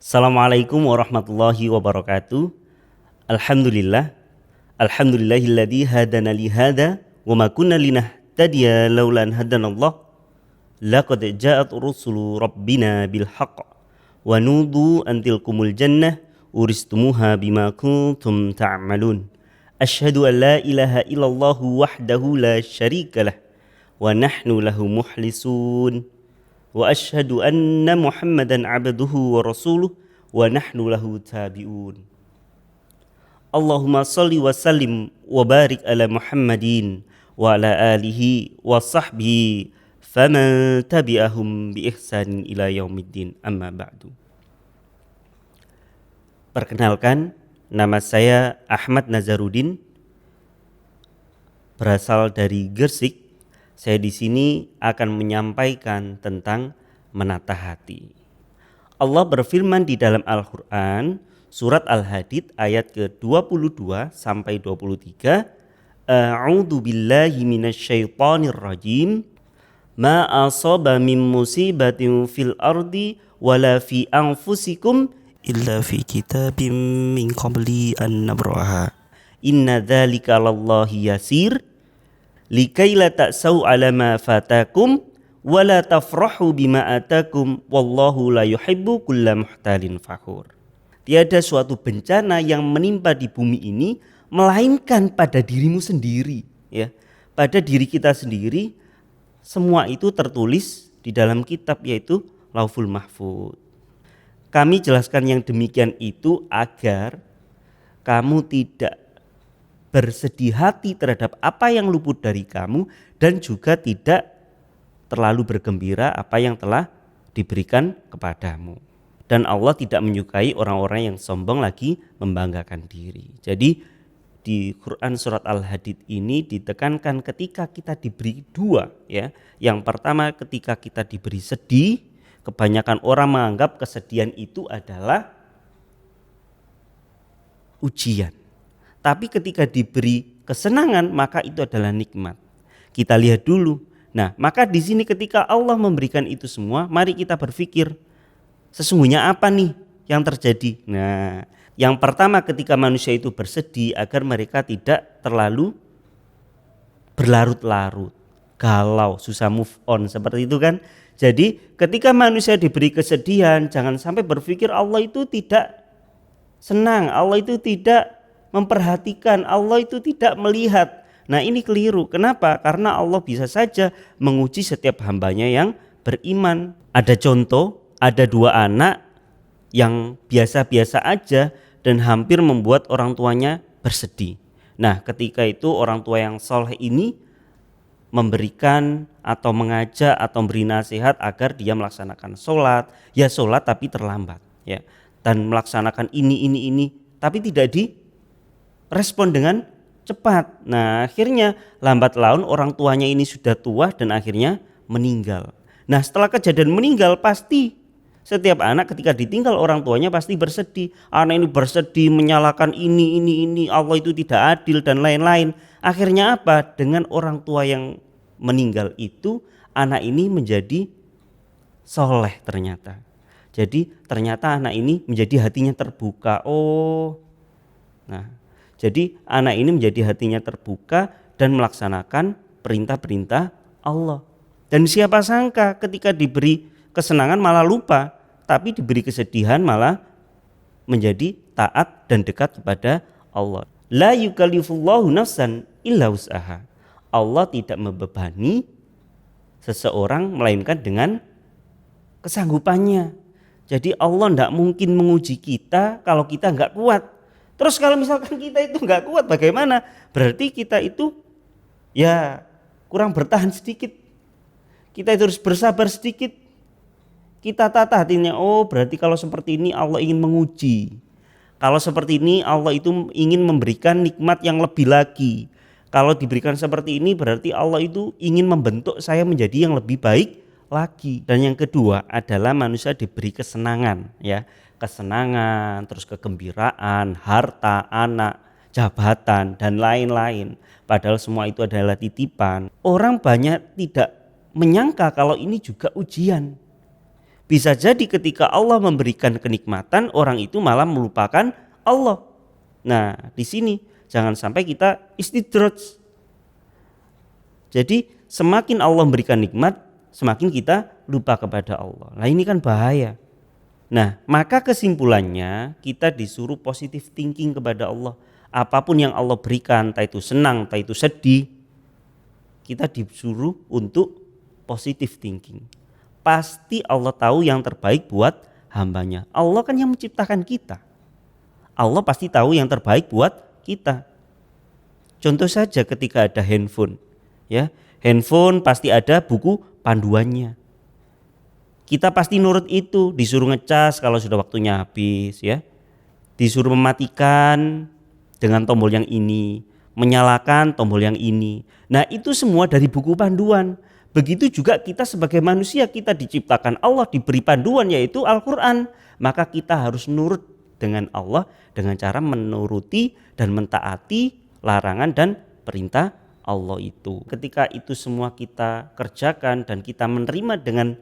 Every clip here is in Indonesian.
Assalamualaikum warahmatullahi wabarakatuh. Alhamdulillah. Alhamdulillahilladzi hadana li hadza wa ma kunna linahtadiya laula an hadanallah. Laqad ja'at rusulu rabbina bil haqq wa nudu an tilkumul jannah uristumuha bima kuntum ta'malun. Asyhadu an la ilaha illallah wahdahu la syarikalah wa nahnu lahu mukhlisun. Wa asyhadu anna Muhammadan abduhu wa rasuluh wa nahnu lahu tabi'un. Allahumma salli wa sallim wa barik ala Muhammadin wa ala alihi wa sahbihi faman tabi'ahum bi ihsanin ila yaumiddin, amma ba'du. Perkenalkan, nama saya Ahmad Nazarudin, berasal dari Gresik. Saya di sini akan menyampaikan tentang menata hati. Allah berfirman di dalam Al-Quran, surat Al-Hadid ayat ke-22 sampai 23. A'udzu billahi minasyaitonir rajim. Ma asaba min musibatin fil ardi wala fi anfusikum illa fi kitabim min qabli an nabraha. Inna dzalika 'alallahi yasir. Likai la ta'sau ala ma fatakum wa la tafrahu bima atakum wallahu la yuhibbu kulla muhtalin fakhur. Tiada suatu bencana yang menimpa di bumi ini melainkan pada dirimu sendiri, ya. Pada diri kita sendiri semua itu tertulis di dalam kitab, yaitu Lauhul Mahfuz. Kami jelaskan yang demikian itu agar kamu tidak bersedih hati terhadap apa yang luput dari kamu dan juga tidak terlalu bergembira apa yang telah diberikan kepadamu. Dan Allah tidak menyukai orang-orang yang sombong lagi membanggakan diri. Jadi di Quran surat Al-Hadid ini ditekankan ketika kita diberi dua, ya. Yang pertama ketika kita diberi sedih, kebanyakan orang menganggap kesedihan itu adalah ujian. Tapi ketika diberi kesenangan maka itu adalah nikmat. Kita lihat dulu. Nah, maka di sini ketika Allah memberikan itu semua, mari kita berpikir sesungguhnya apa nih yang terjadi. Nah, yang pertama ketika manusia itu bersedih agar mereka tidak terlalu berlarut-larut, galau, susah move on, seperti itu kan. Jadi ketika manusia diberi kesedihan, jangan sampai berpikir Allah itu tidak senang, Allah itu tidak memperhatikan, Allah itu tidak melihat. Nah, ini keliru. Kenapa? Karena Allah bisa saja menguji setiap hambanya yang beriman. Ada contoh, ada dua anak yang biasa-biasa aja dan hampir membuat orang tuanya bersedih. Nah, ketika itu orang tua yang soleh ini memberikan atau mengajak atau beri nasihat agar dia melaksanakan sholat. Ya sholat tapi terlambat, ya. Dan melaksanakan ini tapi tidak respon dengan cepat. Nah, akhirnya lambat laun orang tuanya ini sudah tua dan akhirnya meninggal. Nah, setelah kejadian meninggal pasti setiap anak ketika ditinggal orang tuanya pasti bersedih. Anak ini bersedih, menyalahkan ini, Allah itu tidak adil dan lain-lain. Akhirnya apa? Dengan orang tua yang meninggal itu, anak ini menjadi soleh ternyata. Jadi ternyata anak ini menjadi hatinya terbuka. Jadi anak ini menjadi hatinya terbuka dan melaksanakan perintah-perintah Allah. Dan siapa sangka ketika diberi kesenangan malah lupa, tapi diberi kesedihan malah menjadi taat dan dekat kepada Allah. La yukallifullahu nafsan illa wus'aha. Allah tidak membebani seseorang melainkan dengan kesanggupannya. Jadi Allah tidak mungkin menguji kita kalau kita nggak kuat. Terus kalau misalkan kita itu nggak kuat bagaimana? Berarti kita itu ya kurang bertahan sedikit. Kita itu harus bersabar sedikit. Kita tata hatinya, berarti kalau seperti ini Allah ingin menguji. Kalau seperti ini Allah itu ingin memberikan nikmat yang lebih lagi. Kalau diberikan seperti ini berarti Allah itu ingin membentuk saya menjadi yang lebih baik lagi. Dan yang kedua adalah manusia diberi kesenangan, ya. Kesenangan, terus kegembiraan, harta, anak, jabatan dan lain-lain. Padahal semua itu adalah titipan. Orang banyak tidak menyangka kalau ini juga ujian. Bisa jadi ketika Allah memberikan kenikmatan, orang itu malah melupakan Allah. Nah, di sini jangan sampai kita istidraj. Jadi semakin Allah memberikan nikmat, semakin kita lupa kepada Allah. Nah, ini kan bahaya. Nah, maka kesimpulannya kita disuruh positive thinking kepada Allah. Apapun yang Allah berikan, entah itu senang, entah itu sedih, kita disuruh untuk positive thinking. Pasti Allah tahu yang terbaik buat hambanya. Allah kan yang menciptakan kita. Allah pasti tahu yang terbaik buat kita. Contoh saja ketika ada handphone, ya, handphone pasti ada buku panduannya. Kita pasti nurut itu, disuruh ngecas kalau sudah waktunya habis, ya, disuruh mematikan dengan tombol yang ini, menyalakan tombol yang ini. Nah, itu semua dari buku panduan. Begitu juga kita sebagai manusia, kita diciptakan Allah, diberi panduan yaitu Al-Quran. Maka kita harus nurut dengan Allah dengan cara menuruti dan mentaati larangan dan perintah Allah itu. Ketika itu semua kita kerjakan dan kita menerima dengan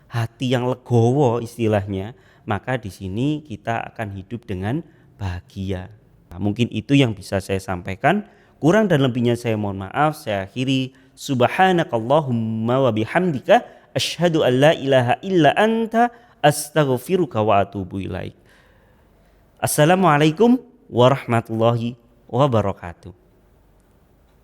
hati yang legowo istilahnya, maka di sini kita akan hidup dengan bahagia. Nah, mungkin itu yang bisa saya sampaikan. Kurang dan lebihnya saya mohon maaf. Saya akhiri. Subhanakallahumma wa bihamdika asyhadu an la ilaha illa anta astaghfiruka wa atubu ilaik. Assalamualaikum warahmatullahi wabarakatuh.